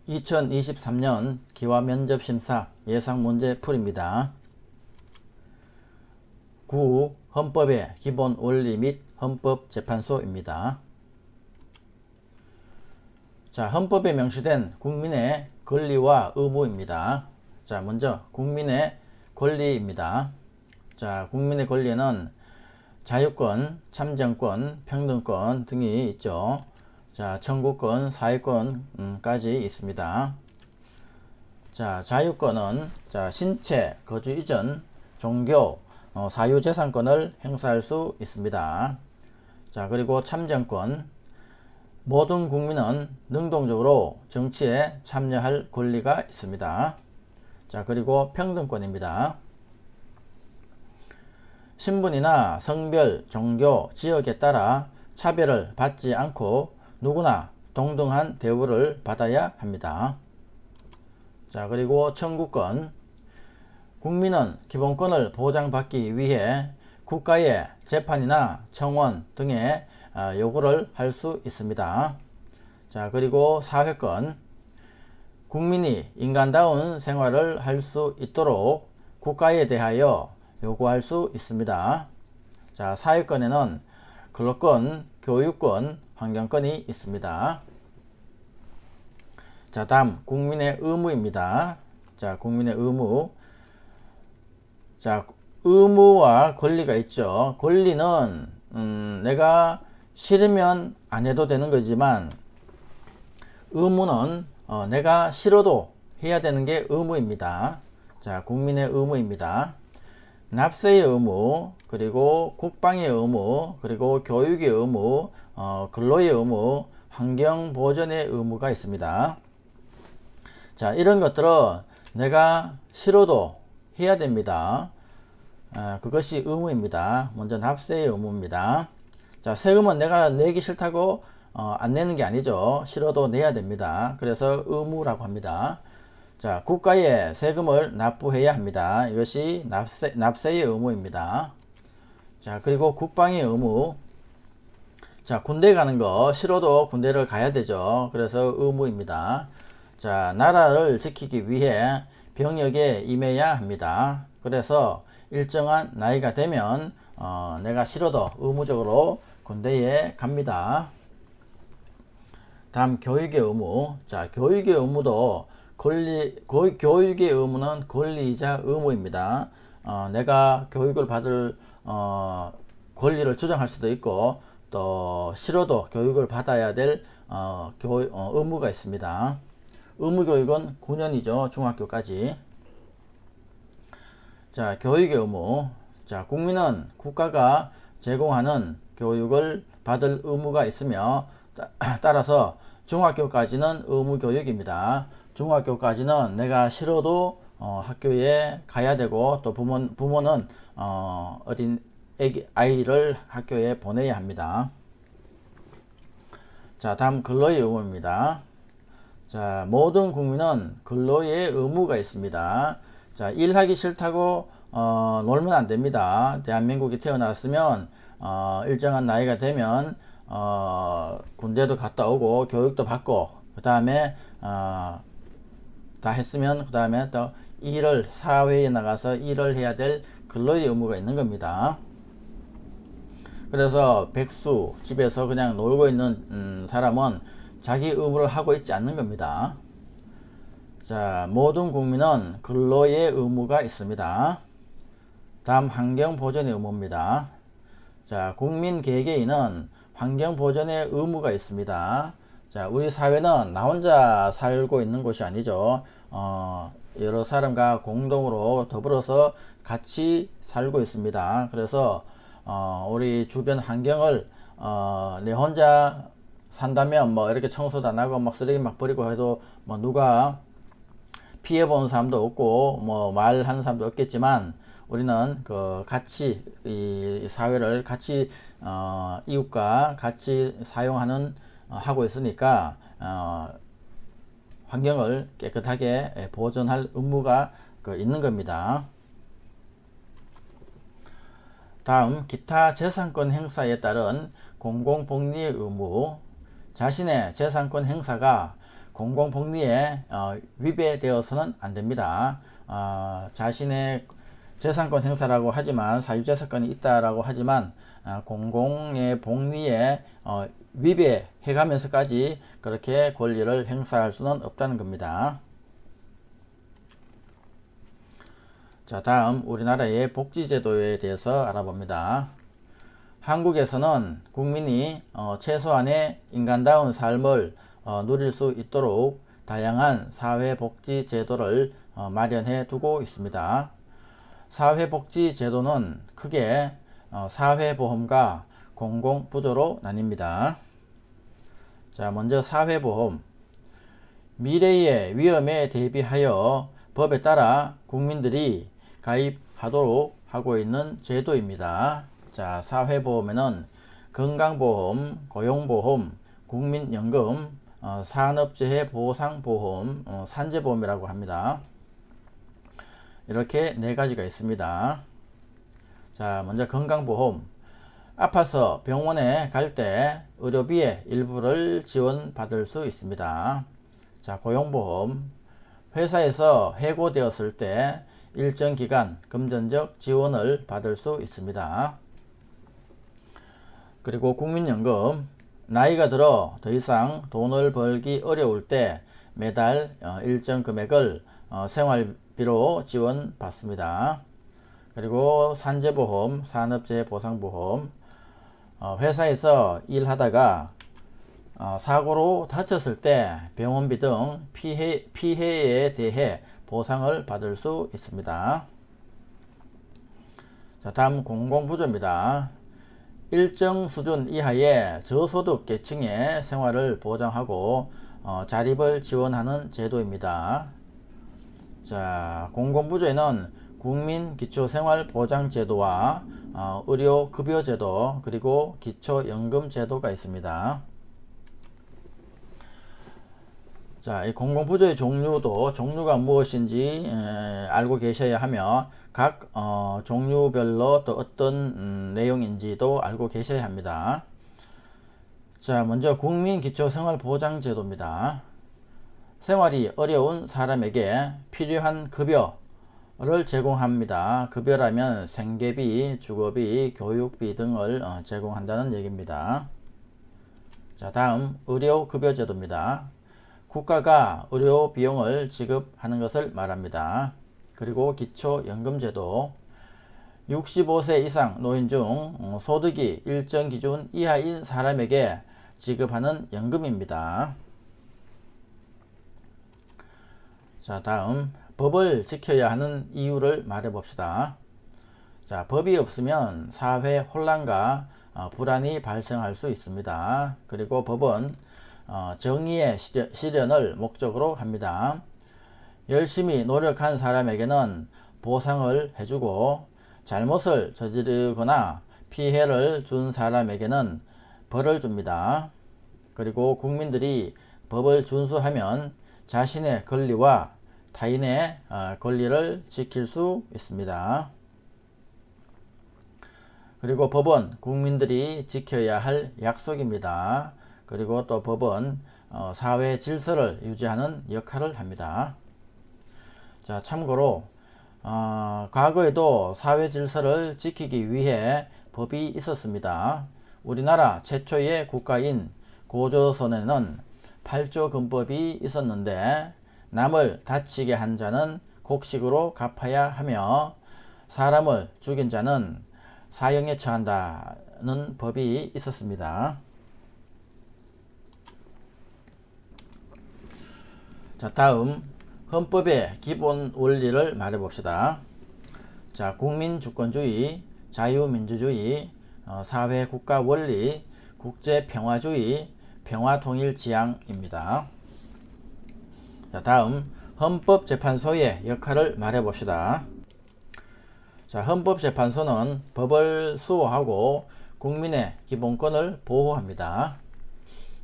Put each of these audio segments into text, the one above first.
2023년 기와면접심사 예상문제풀이입니다. 9. 헌법의 기본 원리 및 헌법재판소입니다. 자, 헌법에 명시된 국민의 권리와 의무입니다. 자, 먼저 국민의 권리입니다. 자, 국민의 권리에는 자유권, 참정권, 평등권 등이 있죠. 자, 청구권, 사회권까지 있습니다. 자, 자유권은 신체, 거주 이전, 종교, 사유재산권을 행사할 수 있습니다. 자, 그리고 참정권, 모든 국민은 능동적으로 정치에 참여할 권리가 있습니다. 자, 그리고 평등권입니다. 신분이나 성별, 종교, 지역에 따라 차별을 받지 않고 누구나 동등한 대우를 받아야 합니다. 자, 그리고 청구권. 국민은 기본권을 보장받기 위해 국가의 재판이나 청원 등의 요구를 할 수 있습니다. 자, 그리고 사회권. 국민이 인간다운 생활을 할 수 있도록 국가에 대하여 요구할 수 있습니다. 자, 사회권에는 근로권, 교육권, 환경권이 있습니다. 자, 다음 국민의 의무입니다. 자, 국민의 의무. 자, 의무와 권리가 있죠. 권리는 내가 싫으면 안 해도 되는 거지만 의무는 내가 싫어도 해야 되는 게 의무입니다. 자, 국민의 의무입니다. 납세의 의무, 그리고 국방의 의무, 그리고 교육의 의무, 근로의 의무, 환경보전의 의무가 있습니다. 자, 이런 것들은 내가 싫어도 해야 됩니다. 그것이 의무입니다. 먼저 납세의 의무입니다. 자, 세금은 내가 내기 싫다고 안 내는 게 아니죠. 싫어도 내야 됩니다. 그래서 의무라고 합니다. 자, 국가에 세금을 납부해야 합니다. 이것이 납세의 의무입니다. 자, 그리고 국방의 의무. 자, 군대 가는 거 싫어도 군대를 가야 되죠. 그래서 의무입니다. 자, 나라를 지키기 위해 병역에 임해야 합니다. 그래서 일정한 나이가 되면 내가 싫어도 의무적으로 군대에 갑니다. 다음 교육의 의무. 자, 교육의 의무도 교육의 의무는 권리이자 의무입니다. 내가 교육을 받을 권리를 주장할 수도 있고 또 싫어도 교육을 받아야 될 의무가 있습니다. 의무교육은 9년이죠. 중학교까지. 자, 교육의 의무. 자, 국민은 국가가 제공하는 교육을 받을 의무가 있으며 따라서 중학교까지는 의무교육입니다. 중학교까지는 내가 싫어도 학교에 가야 되고 또 부모는 어린 아이를 학교에 보내야 합니다. 자, 다음 근로의 의무입니다. 자, 모든 국민은 근로의 의무가 있습니다. 자, 일하기 싫다고 놀면 안 됩니다. 대한민국에 태어났으면 일정한 나이가 되면 군대도 갔다 오고 교육도 받고 그 다음에 다 했으면 그 다음에 또 사회에 나가서 일을 해야 될 근로의 의무가 있는 겁니다. 그래서 백수 집에서 그냥 놀고 있는 사람은 자기 의무를 하고 있지 않는 겁니다. 자, 모든 국민은 근로의 의무가 있습니다. 다음 환경보전의 의무입니다. 자, 국민 개개인은 환경보전의 의무가 있습니다. 자, 우리 사회는 나 혼자 살고 있는 곳이 아니죠. 여러 사람과 공동으로 더불어서 같이 살고 있습니다. 그래서 우리 주변 환경을 내 혼자 산다면 뭐 이렇게 청소도 안 하고 막 쓰레기 막 버리고 해도 뭐 누가 피해 보는 사람도 없고 뭐 말하는 사람도 없겠지만 우리는 같이 이 사회를 같이 이웃과 같이 사용하는 하고 있으니까 환경을 깨끗하게 보존할 의무가 있는 겁니다. 다음 기타 재산권 행사에 따른 공공복리의 의무. 자신의 재산권 행사가 공공복리에 위배되어서는 안 됩니다. 자신의 재산권 행사라고 하지만 사유재산권이 있다라고 하지만 공공의 복리에 위배해가면서까지 그렇게 권리를 행사할 수는 없다는 겁니다. 자, 다음 우리나라의 복지제도에 대해서 알아봅니다. 한국에서는 국민이 최소한의 인간다운 삶을 누릴 수 있도록 다양한 사회복지제도를 마련해 두고 있습니다. 사회복지제도는 크게 사회보험과 공공부조로 나뉩니다. 자, 먼저 사회보험. 미래의 위험에 대비하여 법에 따라 국민들이 가입하도록 하고 있는 제도입니다. 자, 사회보험에는 건강보험, 고용보험, 국민연금, 산업재해보상보험, 산재보험이라고 합니다. 이렇게 네 가지가 있습니다. 자, 먼저 건강보험. 아파서 병원에 갈 때 의료비의 일부를 지원받을 수 있습니다. 자, 고용보험. 회사에서 해고되었을 때 일정 기간 금전적 지원을 받을 수 있습니다. 그리고 국민연금. 나이가 들어 더 이상 돈을 벌기 어려울 때 매달 일정 금액을 생활비로 지원받습니다. 그리고 산재보험, 산업재해보상보험. 회사에서 일하다가 사고로 다쳤을 때 병원비 등 피해에 대해 보상을 받을 수 있습니다. 자, 다음 공공부조입니다. 일정 수준 이하의 저소득 계층의 생활을 보장하고 자립을 지원하는 제도입니다. 자, 공공부조에는 국민기초생활보장제도와 의료급여제도 그리고 기초연금제도가 있습니다. 자, 이 공공부조의 종류가 무엇인지 알고 계셔야 하며 각 종류별로 또 어떤 내용인지도 알고 계셔야 합니다. 자, 먼저 국민기초생활보장제도입니다. 생활이 어려운 사람에게 필요한 급여를 제공합니다. 급여라면 생계비, 주거비, 교육비 등을 제공한다는 얘기입니다. 자, 다음 의료급여제도입니다. 국가가 의료 비용을 지급하는 것을 말합니다. 그리고 기초연금제도. 65세 이상 노인 중 소득이 일정 기준 이하인 사람에게 지급하는 연금입니다. 자, 다음 법을 지켜야 하는 이유를 말해 봅시다. 자, 법이 없으면 사회 혼란과 불안이 발생할 수 있습니다. 그리고 법은 정의의 실현을 목적으로 합니다. 열심히 노력한 사람에게는 보상을 해주고 잘못을 저지르거나 피해를 준 사람에게는 벌을 줍니다. 그리고 국민들이 법을 준수하면 자신의 권리와 타인의 권리를 지킬 수 있습니다. 그리고 법은 국민들이 지켜야 할 약속입니다. 그리고 또 법은 사회 질서를 유지하는 역할을 합니다. 자, 참고로 과거에도 사회 질서를 지키기 위해 법이 있었습니다. 우리나라 최초의 국가인 고조선에는 8조 금법이 있었는데 남을 다치게 한 자는 곡식으로 갚아야 하며 사람을 죽인 자는 사형에 처한다는 법이 있었습니다. 자, 다음 헌법의 기본 원리를 말해 봅시다. 자, 국민주권주의, 자유민주주의, 사회국가 원리, 국제평화주의, 평화통일지향입니다. 자, 다음 헌법재판소의 역할을 말해 봅시다. 자, 헌법재판소는 법을 수호하고 국민의 기본권을 보호합니다.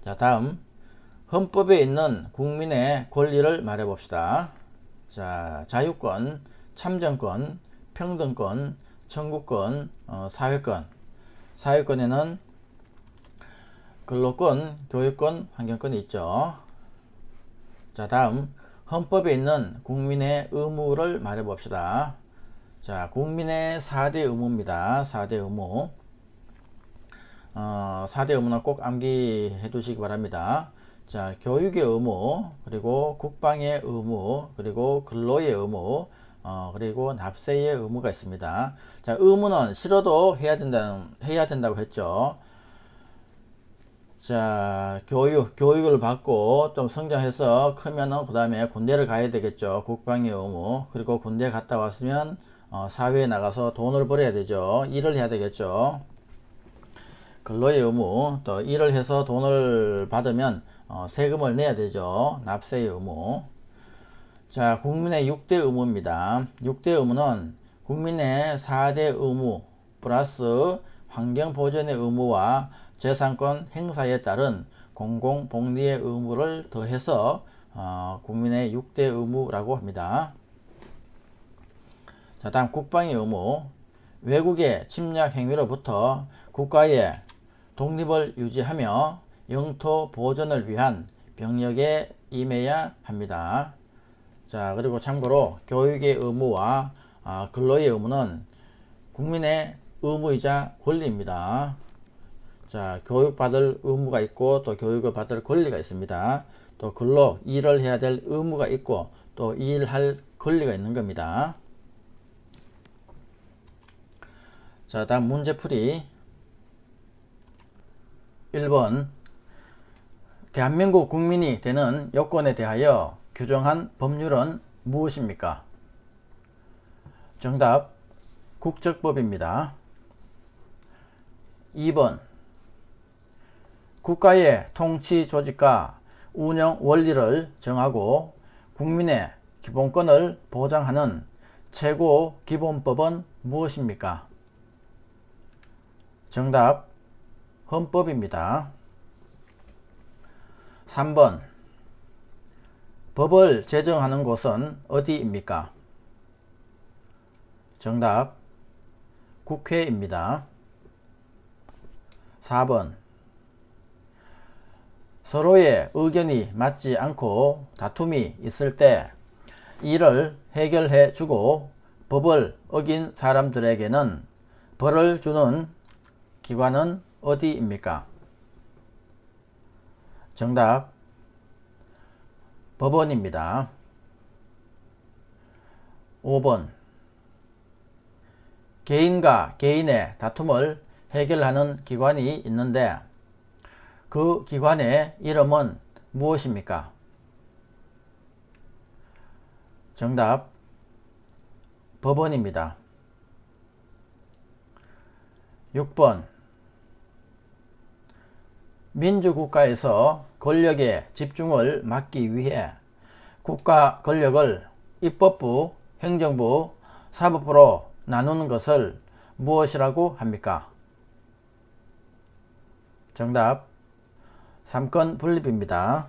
자, 다음 헌법에 있는 국민의 권리를 말해 봅시다. 자, 자유권, 참정권, 평등권, 청구권, 사회권. 사회권에는 근로권, 교육권, 환경권이 있죠. 자, 다음 헌법에 있는 국민의 의무를 말해 봅시다. 자, 국민의 4대 의무입니다. 4대 의무. 4대 의무는 꼭 암기해 두시기 바랍니다. 자, 교육의 의무, 그리고 국방의 의무, 그리고 근로의 의무, 그리고 납세의 의무가 있습니다. 자, 의무는 싫어도 해야 된다고 했죠. 자, 교육을 받고 좀 성장해서 크면은 그 다음에 군대를 가야 되겠죠. 국방의 의무. 그리고 군대 갔다 왔으면 사회에 나가서 돈을 벌어야 되죠. 일을 해야 되겠죠. 근로의 의무, 또 일을 해서 돈을 받으면 세금을 내야 되죠. 납세의 의무. 자, 국민의 6대 의무입니다. 6대 의무는 국민의 4대 의무 플러스 환경보전의 의무와 재산권 행사에 따른 공공복리의 의무를 더해서 국민의 6대 의무라고 합니다. 자, 다음 국방의 의무. 외국의 침략 행위로부터 국가의 독립을 유지하며 영토 보존을 위한 병력에 임해야 합니다. 자, 그리고 참고로 교육의 의무와 근로의 의무는 국민의 의무이자 권리입니다. 자, 교육받을 의무가 있고 또 교육을 받을 권리가 있습니다. 또 근로, 일을 해야 될 의무가 있고 또 일할 권리가 있는 겁니다. 자, 다음 문제풀이. 1번 대한민국 국민이 되는 여건에 대하여 규정한 법률은 무엇입니까? 정답 국적법입니다. 2번 국가의 통치 조직과 운영 원리를 정하고 국민의 기본권을 보장하는 최고 기본법은 무엇입니까? 정답 헌법입니다. 3번 법을 제정하는 곳은 어디입니까? 정답 국회입니다. 4번 서로의 의견이 맞지 않고 다툼이 있을 때 이를 해결해 주고 법을 어긴 사람들에게는 벌을 주는 기관은 어디입니까? 정답 법원입니다. 5번 개인과 개인의 다툼을 해결하는 기관이 있는데 그 기관의 이름은 무엇입니까? 정답 법원입니다. 6번 민주국가에서 권력의 집중을 막기 위해 국가 권력을 입법부, 행정부, 사법부로 나누는 것을 무엇이라고 합니까? 정답 삼권 분립입니다.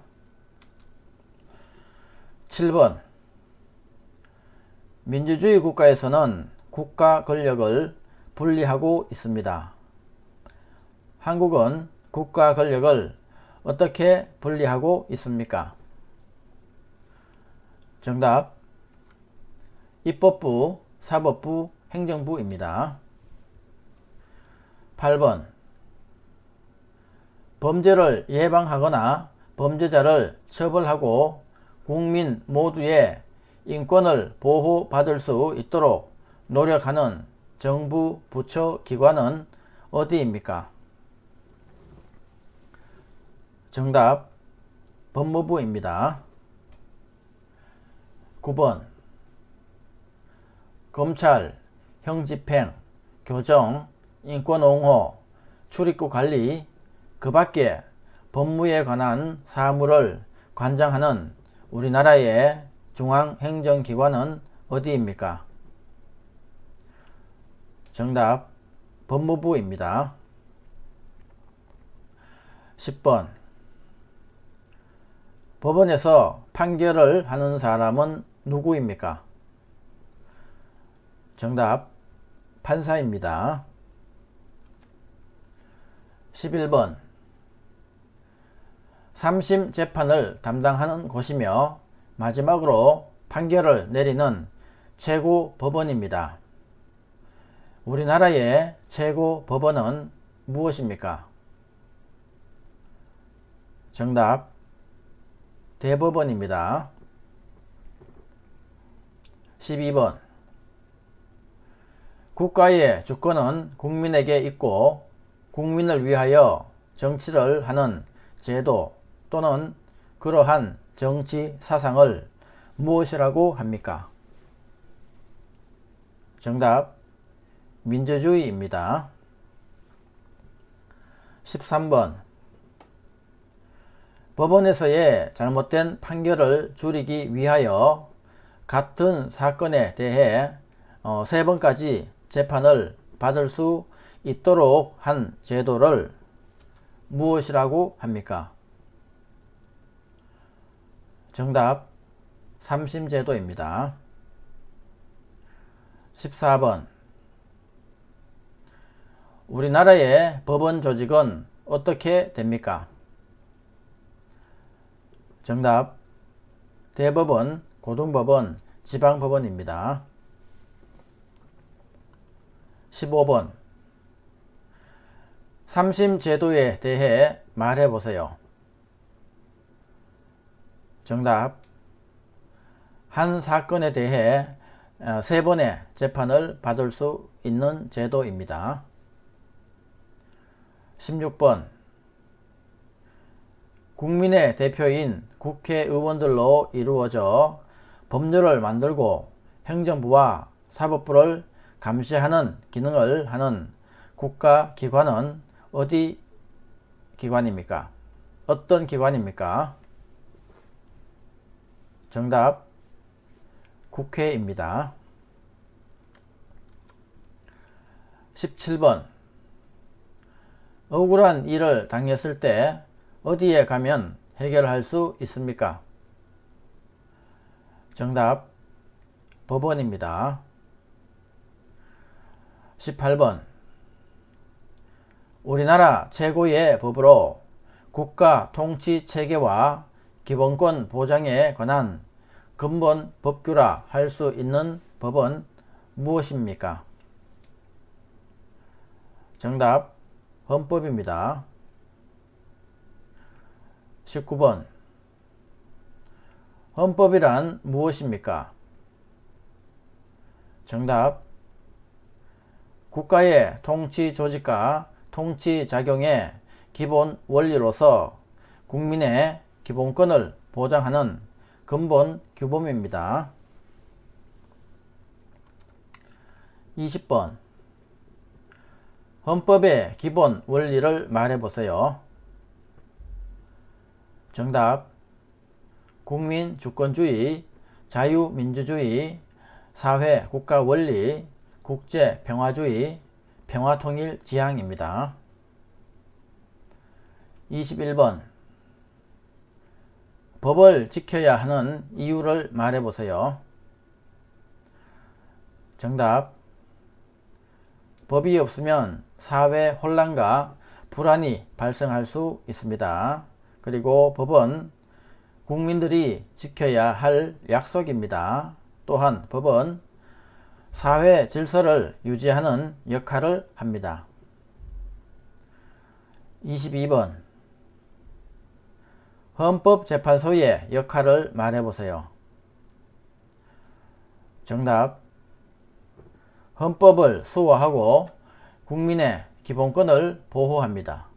7번 민주주의 국가에서는 국가 권력을 분리하고 있습니다. 한국은 국가 권력을 어떻게 분리하고 있습니까? 정답 입법부, 사법부, 행정부입니다. 8번 범죄를 예방하거나 범죄자를 처벌하고 국민 모두의 인권을 보호받을 수 있도록 노력하는 정부 부처 기관은 어디입니까? 정답 법무부입니다. 9번 검찰, 형집행, 교정, 인권옹호, 출입국 관리, 그 밖에 법무에 관한 사무를 관장하는 우리나라의 중앙행정기관은 어디입니까? 정답 법무부입니다. 10번 법원에서 판결을 하는 사람은 누구입니까? 정답 판사입니다. 11번 3심 재판을 담당하는 곳이며 마지막으로 판결을 내리는 최고 법원입니다. 우리나라의 최고 법원은 무엇입니까? 정답 대법원입니다. 12번 국가의 주권은 국민에게 있고 국민을 위하여 정치를 하는 제도 또는 그러한 정치 사상을 무엇이라고 합니까? 정답 민주주의입니다. 13번 법원에서의 잘못된 판결을 줄이기 위하여 같은 사건에 대해 3번까지 재판을 받을 수 있도록 한 제도를 무엇이라고 합니까? 정답 3심 제도입니다. 14번 우리나라의 법원 조직은 어떻게 됩니까? 정답 대법원, 고등법원, 지방법원입니다. 15번 3심 제도에 대해 말해보세요. 정답 한 사건에 대해 3번의 재판을 받을 수 있는 제도입니다. 16번 국민의 대표인 국회의원들로 이루어져 법률을 만들고 행정부와 사법부를 감시하는 기능을 하는 국가기관은 어디 기관입니까? 어떤 기관입니까? 정답 국회입니다. 17번 억울한 일을 당했을 때 어디에 가면 해결할 수 있습니까? 정답 법원입니다. 18번 우리나라 최고의 법으로 국가 통치 체계와 기본권 보장에 관한 근본 법규라 할 수 있는 법은 무엇입니까? 정답 헌법입니다. 19번 헌법이란 무엇입니까? 정답 국가의 통치 조직과 통치 작용의 기본 원리로서 국민의 기본권을 보장하는 근본 규범입니다. 20번 헌법의 기본 원리를 말해보세요. 정답 국민 주권주의, 자유민주주의, 사회 국가 원리, 국제 평화주의, 평화통일 지향입니다. 21번 법을 지켜야 하는 이유를 말해보세요. 정답 법이 없으면 사회 혼란과 불안이 발생할 수 있습니다. 그리고 법은 국민들이 지켜야 할 약속입니다. 또한 법은 사회 질서를 유지하는 역할을 합니다. 22번 헌법재판소의 역할을 말해보세요. 정답 헌법을 수호하고 국민의 기본권을 보호합니다.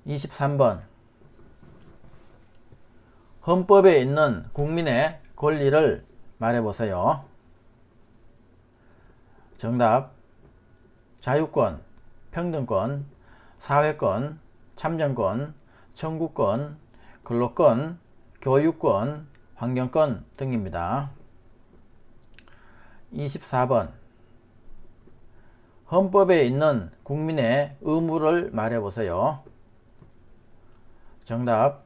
23번 헌법에 있는 국민의 권리를 말해보세요. 정답 자유권, 평등권, 사회권, 참정권, 청구권, 근로권, 교육권, 환경권 등입니다. 24번 헌법에 있는 국민의 의무를 말해보세요. 정답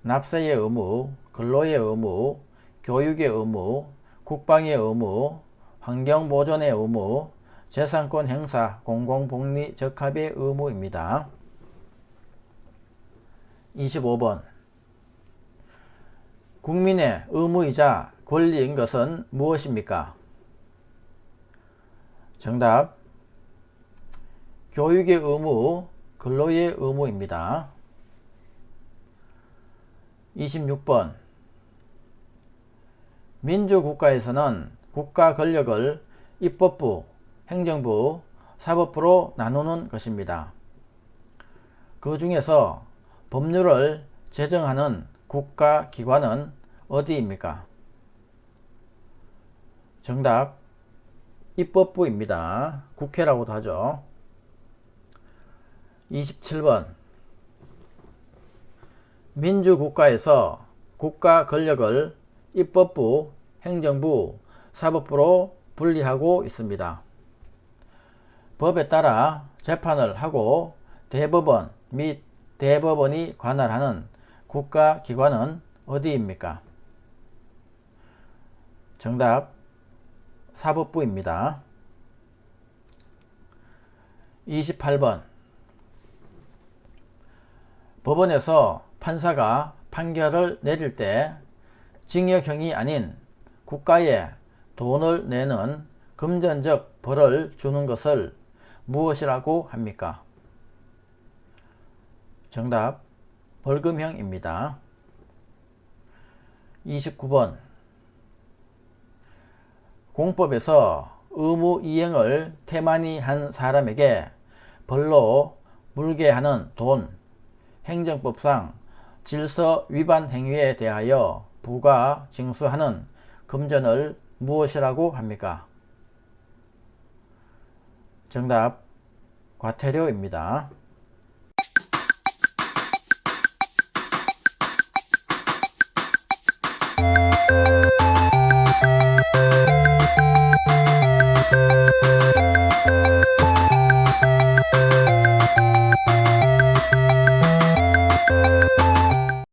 납세의 의무, 근로의 의무, 교육의 의무, 국방의 의무, 환경보존의 의무, 재산권 행사, 공공복리 적합의 의무입니다. 25번. 국민의 의무이자 권리인 것은 무엇입니까? 정답. 교육의 의무, 근로의 의무입니다. 26번. 민주국가에서는 국가 권력을 입법부, 행정부, 사법부로 나누는 것입니다. 그 중에서 법률을 제정하는 국가기관은 어디입니까? 정답. 입법부입니다. 국회라고도 하죠. 27번. 민주국가에서 국가 권력을 입법부, 행정부, 사법부로 분리하고 있습니다. 법에 따라 재판을 하고 대법원 및 대법원이 관할하는 국가기관은 어디입니까? 정답. 사법부입니다. 28번. 법원에서 판사가 판결을 내릴 때 징역형이 아닌 국가에 돈을 내는 금전적 벌을 주는 것을 무엇이라고 합니까? 정답. 벌금형입니다. 29번. 공법에서 의무 이행을 태만히 한 사람에게 벌로 물게 하는 돈, 행정법상 질서 위반 행위에 대하여 부과 징수하는 금전을 무엇이라고 합니까? 정답. 과태료입니다.